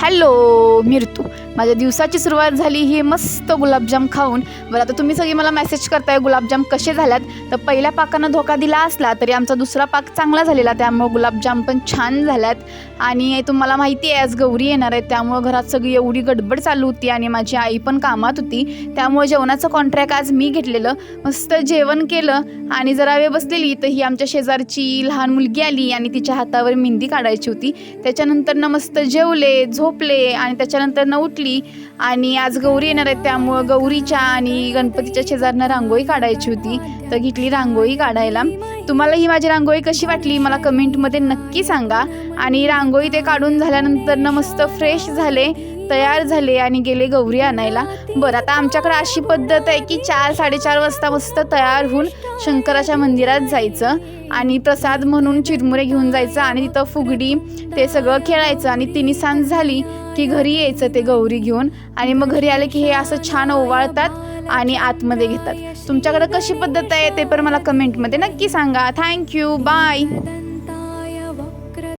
Hello मी ऋतू. माझ्या दिवसाची सुरुवात झाली ही मस्त गुलाबजाम खाऊन. बरं, आता तुम्ही सगळी मला मेसेज करताय गुलाबजाम कसे झाल्यात. तर पहिल्या पाकानं धोका दिला असला तरी आमचा दुसरा पाक चांगला झालेला, त्यामुळे गुलाबजाम पण छान झाल्यात. आणि तुम्हाला माहिती आहे आज गौरी येणार आहे, त्यामुळे घरात सगळी एवढी गडबड चालू होती आणि माझी आई पण कामात होती, त्यामुळे जेवणाचं कॉन्ट्रॅक्ट आज मी घेतलेलं. मस्त जेवण केलं आणि जरा वेळ बसलेली तर ही आमच्या शेजारची लहान मुलगी आली आणि तिच्या हातावर मेहंदी काढायची होती. त्याच्यानंतर मस्त जेवले, झोपले आणि त्याच्यानंतर उठली. आणि आज गौरी येणार आहेत, त्यामुळं गौरीच्या आणि गणपतीच्या शेजारनं रांगोळी काढायची होती, तर घेतली रांगोळी काढायला. तुम्हाला ही माझी रांगोळी कशी वाटली मला कमेंटमध्ये नक्की सांगा. आणि रांगोळी ते काढून झाल्यानंतर मस्त फ्रेश झाले, तयार झाले आणि गेले गौरी आणायला. बरं, आता आमच्याकडे अशी पद्धत आहे की 4-4:30 वाजता मस्त तयार होऊन शंकराच्या मंदिरात जायचं आणि प्रसाद म्हणून चिरमुरे घेऊन जायचं आणि तिथं फुगडी ते सगळं खेळायचं आणि 3 सांज झाली की घरी यायचं ते गौरी घेऊन. आणि मग घरी आले की हे असं छान ओवाळतात आणि आतमध्ये घेतात. तुमच्याकडे कशी पद्धत आहे ते पण मला कमेंटमध्ये नक्की सांगा. Thank you, bye.